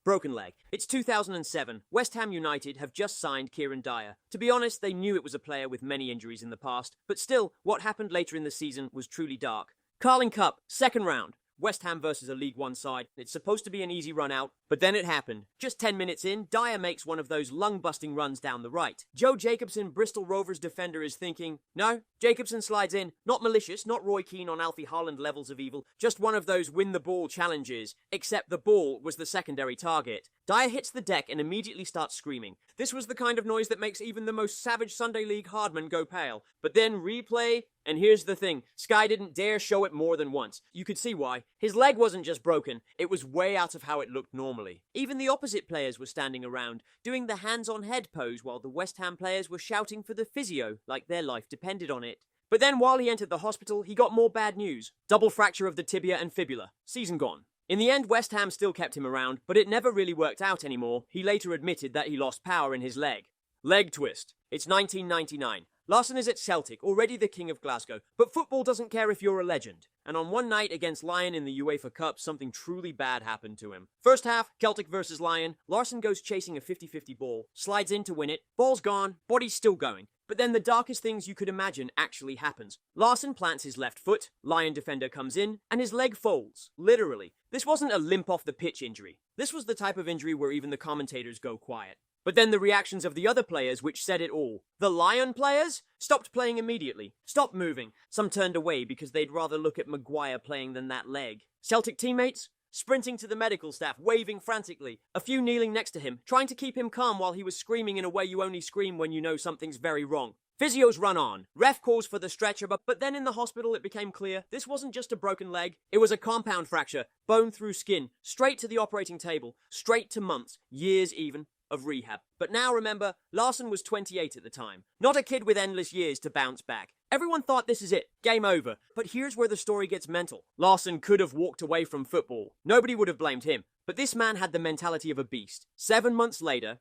Broken leg. It's 2007. West Ham United have just signed Kieron Dyer. To be honest, they knew it was a player with many injuries in the past, but still, what happened later in the season was truly dark. Carling Cup, second round. West Ham versus a League One side. It's supposed to be an easy run out, but then it happened. Just 10 minutes in, Dyer makes one of those lung-busting runs down the right. Joe Jacobson, Bristol Rovers defender, is thinking, no, Jacobson slides in. Not malicious, not Roy Keane-on-Alfie Haaland levels of evil, just one of those win-the-ball challenges, except the ball was the secondary target. Dyer hits the deck and immediately starts screaming. This was the kind of noise that makes even the most savage Sunday League hardman go pale. But then replay, and here's the thing, Sky didn't dare show it more than once. You could see why. His leg wasn't just broken, it was way out of how it looked normally. Even the opposite players were standing around, doing the hands-on-head pose while the West Ham players were shouting for the physio, like their life depended on it. But then while he entered the hospital, he got more bad news. Double fracture of the tibia and fibula. Season gone. In the end, West Ham still kept him around, but it never really worked out anymore. He later admitted that he lost power in his leg. Leg twist. It's 1999. Larsson is at Celtic, already the king of Glasgow, but football doesn't care if you're a legend. And on one night against Lyon in the UEFA Cup, something truly bad happened to him. First half, Celtic versus Lyon, Larsson goes chasing a 50-50 ball, slides in to win it, ball's gone, body's still going. But then the darkest things you could imagine actually happens. Larsson plants his left foot, Lyon defender comes in, and his leg folds. Literally. This wasn't a limp off the pitch injury. This was the type of injury where even the commentators go quiet. But then the reactions of the other players which said it all. The Lyon players stopped playing immediately, stopped moving. Some turned away because they'd rather look at Maguire playing than that leg. Celtic teammates sprinting to the medical staff, waving frantically. A few kneeling next to him, trying to keep him calm while he was screaming in a way you only scream when you know something's very wrong. Physios run on. Ref calls for the stretcher, but then in the hospital it became clear this wasn't just a broken leg, it was a compound fracture, bone through skin, straight to the operating table, straight to months, years even, of rehab. But now remember, Larsson was 28 at the time. Not a kid with endless years to bounce back. Everyone thought this is it, game over. But here's where the story gets mental. Larsson could have walked away from football. Nobody would have blamed him. But this man had the mentality of a beast. 7 months later,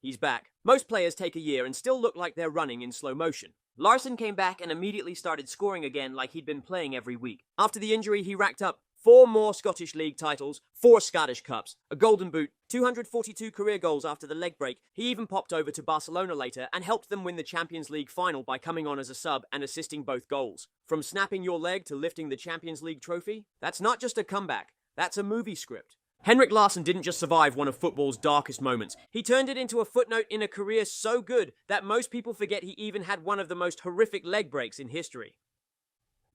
he's back. Most players take a year and still look like they're running in slow motion. Larsson came back and immediately started scoring again like he'd been playing every week. After the injury, he racked up 4 more Scottish League titles, 4 Scottish Cups, a Golden Boot, 242 career goals after the leg break. He even popped over to Barcelona later and helped them win the Champions League final by coming on as a sub and assisting both goals. From snapping your leg to lifting the Champions League trophy, that's not just a comeback, that's a movie script. Henrik Larsson didn't just survive one of football's darkest moments. He turned it into a footnote in a career so good that most people forget he even had one of the most horrific leg breaks in history.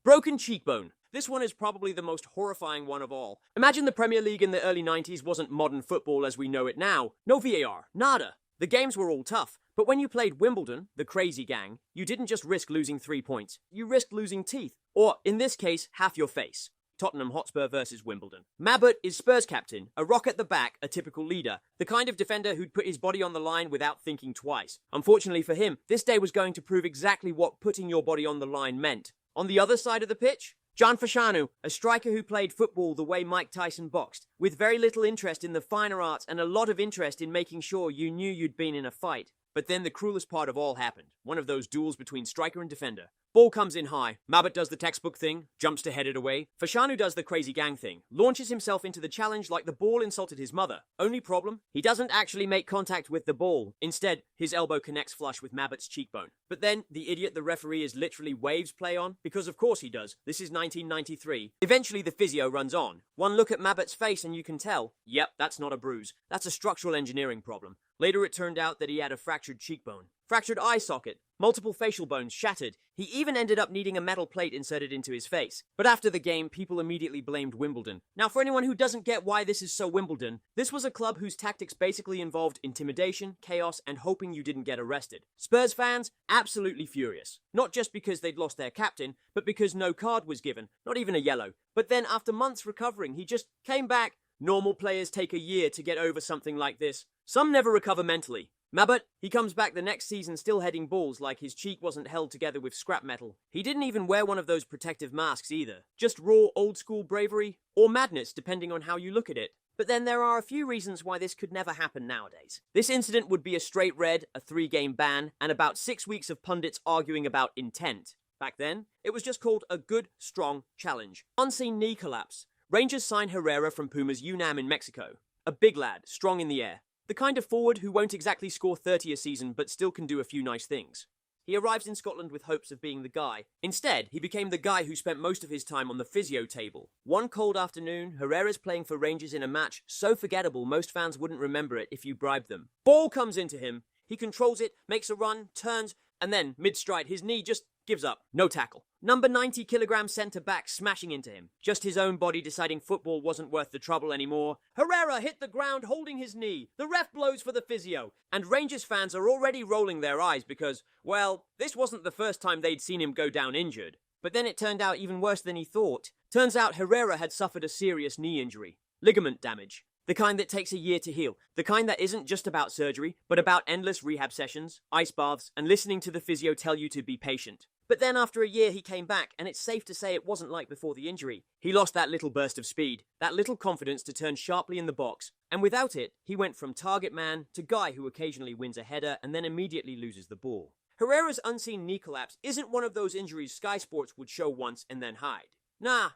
Broken cheekbone. This one is probably the most horrifying one of all. Imagine the Premier League in the early 90s wasn't modern football as we know it now. No VAR, nada. The games were all tough. But when you played Wimbledon, the crazy gang, you didn't just risk losing 3 points. You risked losing teeth. Or, in this case, half your face. Tottenham Hotspur versus Wimbledon. Mabbutt is Spurs captain, a rock at the back, a typical leader, the kind of defender who'd put his body on the line without thinking twice. Unfortunately for him, this day was going to prove exactly what putting your body on the line meant. On the other side of the pitch, John Fashanu, a striker who played football the way Mike Tyson boxed, with very little interest in the finer arts and a lot of interest in making sure you knew you'd been in a fight. But then the cruelest part of all happened, one of those duels between striker and defender. Ball comes in high, Mabbutt does the textbook thing, jumps to head it away. Fashanu does the crazy gang thing, launches himself into the challenge like the ball insulted his mother. Only problem, he doesn't actually make contact with the ball. Instead, his elbow connects flush with Mabbutt's cheekbone. But then, the idiot the referee is literally waves play on, because of course he does. This is 1993. Eventually the physio runs on. One look at Mabbutt's face and you can tell, yep, that's not a bruise. That's a structural engineering problem. Later it turned out that he had a fractured cheekbone, fractured eye socket, multiple facial bones shattered. He even ended up needing a metal plate inserted into his face. But after the game, people immediately blamed Wimbledon. Now, for anyone who doesn't get why this is so Wimbledon, this was a club whose tactics basically involved intimidation, chaos, and hoping you didn't get arrested. Spurs fans, absolutely furious. Not just because they'd lost their captain, but because no card was given, not even a yellow. But then, after months recovering, he just came back. Normal players take a year to get over something like this. Some never recover mentally. Mabbutt, he comes back the next season still heading balls like his cheek wasn't held together with scrap metal. He didn't even wear one of those protective masks either. Just raw old school bravery, or madness depending on how you look at it. But then there are a few reasons why this could never happen nowadays. This incident would be a straight red, a 3-game ban, and about 6 weeks of pundits arguing about intent. Back then, it was just called a good, strong challenge. Unseen knee collapse. Rangers sign Herrera from Puma's UNAM in Mexico. A big lad, strong in the air. The kind of forward who won't exactly score 30 a season but still can do a few nice things. He arrives in Scotland with hopes of being the guy. Instead, he became the guy who spent most of his time on the physio table. One cold afternoon, Herrera's playing for Rangers in a match so forgettable most fans wouldn't remember it if you bribed them. Ball comes into him. He controls it, makes a run, turns, and then, mid-stride, his knee just gives up. No tackle. Number 90-kilogram centre-back smashing into him. Just his own body deciding football wasn't worth the trouble anymore. Herrera hit the ground holding his knee. The ref blows for the physio. And Rangers fans are already rolling their eyes because, well, this wasn't the first time they'd seen him go down injured. But then it turned out even worse than he thought. Turns out Herrera had suffered a serious knee injury. Ligament damage. The kind that takes a year to heal. The kind that isn't just about surgery, but about endless rehab sessions, ice baths, and listening to the physio tell you to be patient. But then after a year he came back, and it's safe to say it wasn't like before the injury. He lost that little burst of speed, that little confidence to turn sharply in the box, and without it, he went from target man to guy who occasionally wins a header and then immediately loses the ball. Herrera's unseen knee collapse isn't one of those injuries Sky Sports would show once and then hide. Nah,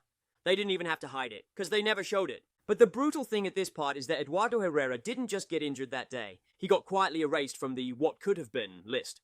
they didn't even have to hide it, because they never showed it. But the brutal thing at this part is that Eduardo Herrera didn't just get injured that day. He got quietly erased from the what could have been list.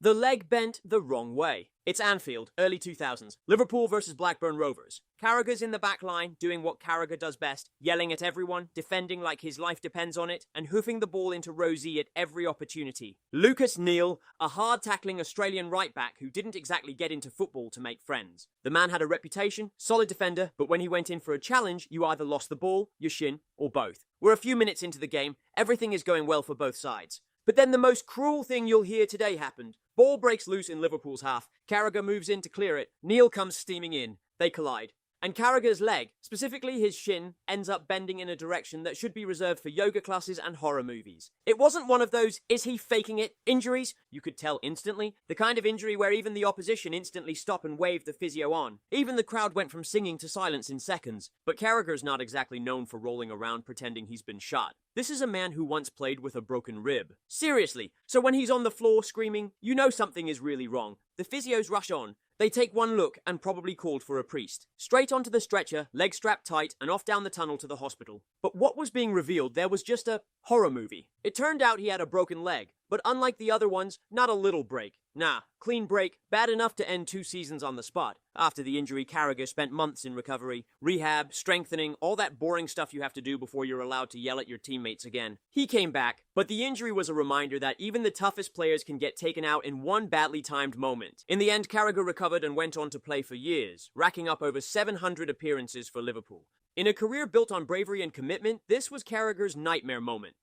The leg bent the wrong way. It's Anfield, early 2000s. Liverpool versus Blackburn Rovers. Carragher's in the back line, doing what Carragher does best, yelling at everyone, defending like his life depends on it, and hoofing the ball into Rosie at every opportunity. Lucas Neal, a hard-tackling Australian right-back who didn't exactly get into football to make friends. The man had a reputation, solid defender, but when he went in for a challenge, you either lost the ball, your shin, or both. We're a few minutes into the game, everything is going well for both sides. But then the most cruel thing you'll hear today happened. Ball breaks loose in Liverpool's half. Carragher moves in to clear it. Neal comes steaming in. They collide. And Carragher's leg, specifically his shin, ends up bending in a direction that should be reserved for yoga classes and horror movies. It wasn't one of those, is he faking it, injuries. You could tell instantly. The kind of injury where even the opposition instantly stop and wave the physio on. Even the crowd went from singing to silence in seconds. But Carragher's not exactly known for rolling around pretending he's been shot. This is a man who once played with a broken rib. Seriously, so when he's on the floor screaming, you know something is really wrong. The physios rush on. They take one look and probably called for a priest. Straight onto the stretcher, leg strapped tight, and off down the tunnel to the hospital. But what was being revealed there was just a horror movie. It turned out he had a broken leg, but unlike the other ones, not a little break. Nah, clean break, bad enough to end 2 seasons on the spot. After the injury, Carragher spent months in recovery, rehab, strengthening, all that boring stuff you have to do before you're allowed to yell at your teammates again. He came back, but the injury was a reminder that even the toughest players can get taken out in one badly timed moment. In the end, Carragher recovered and went on to play for years, racking up over 700 appearances for Liverpool. In a career built on bravery and commitment, this was Carragher's nightmare moment.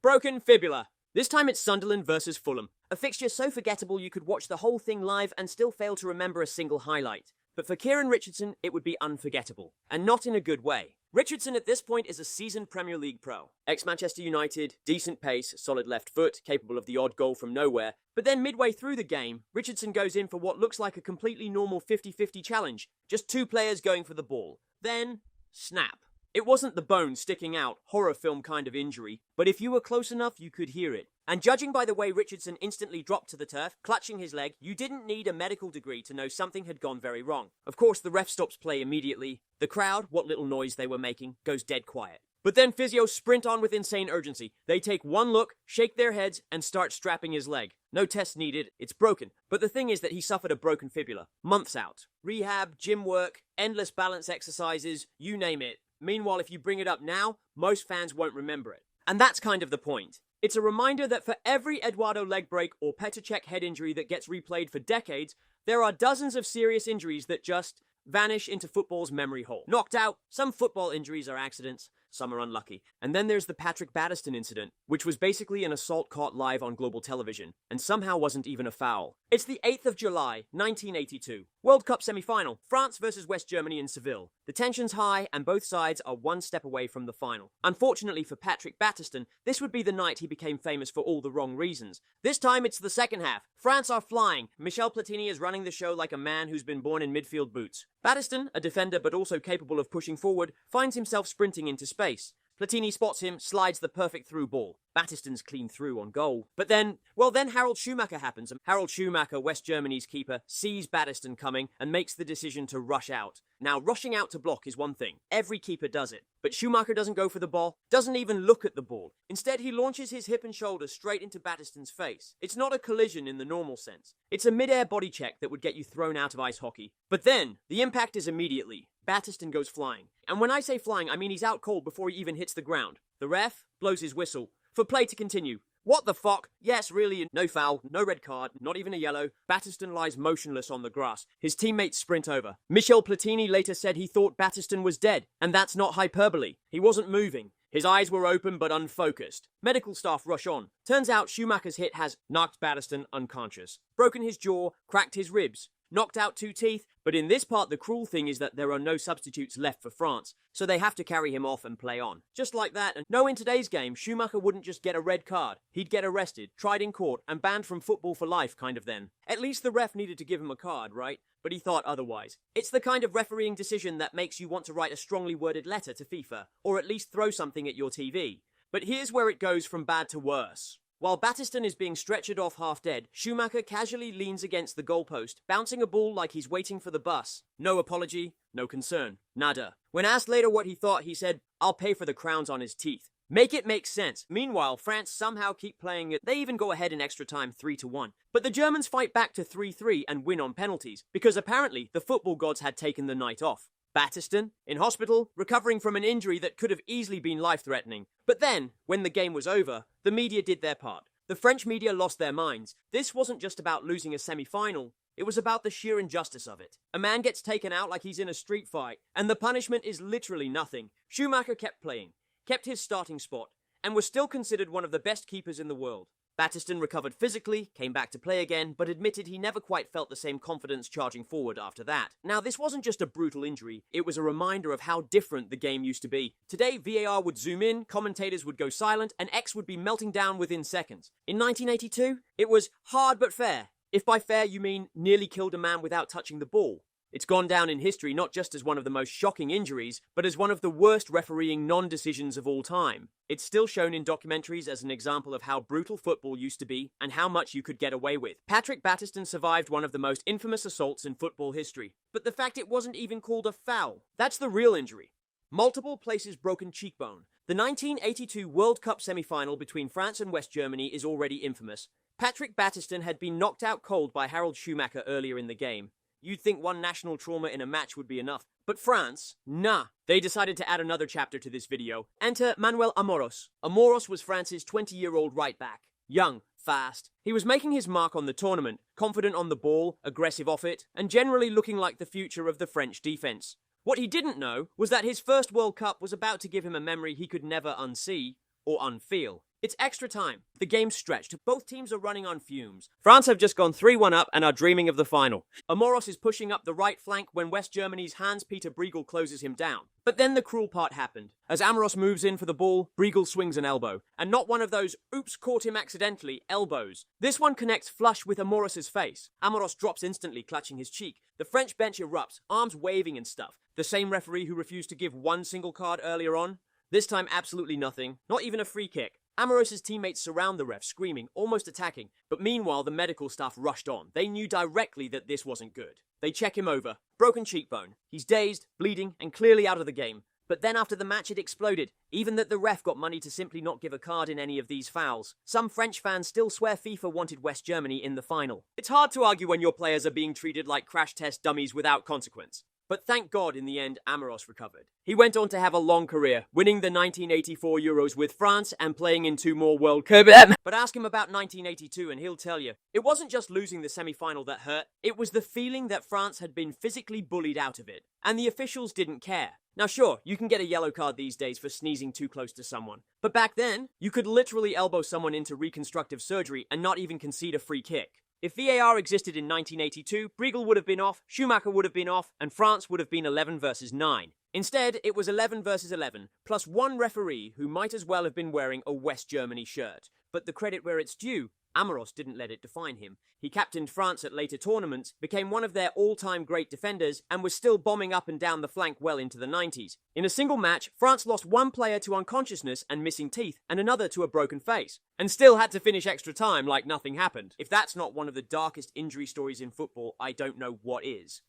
Broken fibula. This time it's Sunderland versus Fulham. A fixture so forgettable you could watch the whole thing live and still fail to remember a single highlight. But for Kieron Richardson, it would be unforgettable. And not in a good way. Richardson at this point is a seasoned Premier League pro. Ex-Manchester United, decent pace, solid left foot, capable of the odd goal from nowhere. But then midway through the game, Richardson goes in for what looks like a completely normal 50-50 challenge. Just 2 players going for the ball. Then, snap. It wasn't the bone sticking out, horror film kind of injury, but if you were close enough, you could hear it. And judging by the way Richardson instantly dropped to the turf, clutching his leg, you didn't need a medical degree to know something had gone very wrong. Of course, the ref stops play immediately. The crowd, what little noise they were making, goes dead quiet. But then physios sprint on with insane urgency. They take one look, shake their heads, and start strapping his leg. No tests needed, it's broken. But the thing is that he suffered a broken fibula. Months out. Rehab, gym work, endless balance exercises, you name it. Meanwhile, if you bring it up now, most fans won't remember it. And that's kind of the point. It's a reminder that for every Eduardo leg break or Petr Cech head injury that gets replayed for decades, there are dozens of serious injuries that just vanish into football's memory hole. Knocked out, some football injuries are accidents, some are unlucky. And then there's the Patrick Battiston incident, which was basically an assault caught live on global television, and somehow wasn't even a foul. It's the 8th of July, 1982. World Cup semi-final, France versus West Germany in Seville. The tension's high, and both sides are one step away from the final. Unfortunately for Patrick Battiston, this would be the night he became famous for all the wrong reasons. This time it's the second half. France are flying. Michel Platini is running the show like a man who's been born in midfield boots. Battiston, a defender but also capable of pushing forward, finds himself sprinting into space. Platini spots him, slides the perfect through ball. Battisten's clean through on goal. But then Harald Schumacher happens. Harald Schumacher, West Germany's keeper, sees Battisten coming and makes the decision to rush out. Now, rushing out to block is one thing. Every keeper does it. But Schumacher doesn't go for the ball, doesn't even look at the ball. Instead, he launches his hip and shoulder straight into Battisten's face. It's not a collision in the normal sense. It's a mid-air body check that would get you thrown out of ice hockey. But then, the impact is immediately. Battisten goes flying. And when I say flying, I mean he's out cold before he even hits the ground. The ref blows his whistle for play to continue. What the fuck? Yes, really, no foul, no red card, not even a yellow. Battisten lies motionless on the grass. His teammates sprint over. Michel Platini later said he thought Battisten was dead, and that's not hyperbole. He wasn't moving. His eyes were open but unfocused. Medical staff rush on. Turns out Schumacher's hit has knocked Battisten unconscious, broken his jaw, cracked his ribs, knocked out 2 teeth, but in this part the cruel thing is that there are no substitutes left for France, so they have to carry him off and play on. Just like that, and no, in today's game, Schumacher wouldn't just get a red card. He'd get arrested, tried in court, and banned from football for life, kind of then. At least the ref needed to give him a card, right? But he thought otherwise. It's the kind of refereeing decision that makes you want to write a strongly worded letter to FIFA, or at least throw something at your TV. But here's where it goes from bad to worse. While Battisten is being stretchered off half-dead, Schumacher casually leans against the goalpost, bouncing a ball like he's waiting for the bus. No apology, no concern. Nada. When asked later what he thought, he said, "I'll pay for the crowns on his teeth." Make it make sense. Meanwhile, France somehow keep playing it. They even go ahead in extra time 3-1. But the Germans fight back to 3-3 and win on penalties, because apparently the football gods had taken the night off. Battisten, in hospital, recovering from an injury that could have easily been life-threatening. But then, when the game was over, the media did their part. The French media lost their minds. This wasn't just about losing a semi-final. It was about the sheer injustice of it. A man gets taken out like he's in a street fight, and the punishment is literally nothing. Schumacher kept playing, kept his starting spot, and was still considered one of the best keepers in the world. Battisten recovered physically, came back to play again, but admitted he never quite felt the same confidence charging forward after that. Now, this wasn't just a brutal injury, it was a reminder of how different the game used to be. Today, VAR would zoom in, commentators would go silent, and X would be melting down within seconds. In 1982, it was hard but fair. If by fair you mean nearly killed a man without touching the ball. It's gone down in history not just as one of the most shocking injuries, but as one of the worst refereeing non-decisions of all time. It's still shown in documentaries as an example of how brutal football used to be and how much you could get away with. Patrick Battisten survived one of the most infamous assaults in football history. But the fact it wasn't even called a foul, that's the real injury. Multiple places broken cheekbone. The 1982 World Cup semi-final between France and West Germany is already infamous. Patrick Battisten had been knocked out cold by Harald Schumacher earlier in the game. You'd think one national trauma in a match would be enough. But France? Nah. They decided to add another chapter to this video. Enter Manuel Amoros. Amoros was France's 20-year-old right back. Young, fast. He was making his mark on the tournament, confident on the ball, aggressive off it, and generally looking like the future of the French defense. What he didn't know was that his first World Cup was about to give him a memory he could never unsee or unfeel. It's extra time. The game's stretched. Both teams are running on fumes. France have just gone 3-1 up and are dreaming of the final. Amoros is pushing up the right flank when West Germany's Hans-Peter Briegel closes him down. But then the cruel part happened. As Amoros moves in for the ball, Briegel swings an elbow. And not one of those, oops, caught him accidentally, elbows. This one connects flush with Amoros' face. Amoros drops instantly, clutching his cheek. The French bench erupts, arms waving and stuff. The same referee who refused to give one single card earlier on. This time absolutely nothing, not even a free kick. Amoros' teammates surround the ref, screaming, almost attacking. But meanwhile, the medical staff rushed on. They knew directly that this wasn't good. They check him over. Broken cheekbone. He's dazed, bleeding, and clearly out of the game. But then after the match it exploded. Even that the ref got money to simply not give a card in any of these fouls. Some French fans still swear FIFA wanted West Germany in the final. It's hard to argue when your players are being treated like crash test dummies without consequence. But thank God in the end, Amoros recovered. He went on to have a long career, winning the 1984 Euros with France and playing in 2 more World Cups. But ask him about 1982 and he'll tell you, it wasn't just losing the semi-final that hurt, it was the feeling that France had been physically bullied out of it. And the officials didn't care. Now sure, you can get a yellow card these days for sneezing too close to someone. But back then, you could literally elbow someone into reconstructive surgery and not even concede a free kick. If VAR existed in 1982, Briegel would have been off, Schumacher would have been off, and France would have been 11 versus 9. Instead, it was 11 versus 11, plus one referee who might as well have been wearing a West Germany shirt. But the credit where it's due, Amoros didn't let it define him. He captained France at later tournaments, became one of their all-time great defenders, and was still bombing up and down the flank well into the 90s. In a single match, France lost one player to unconsciousness and missing teeth, and another to a broken face, and still had to finish extra time like nothing happened. If that's not one of the darkest injury stories in football, I don't know what is.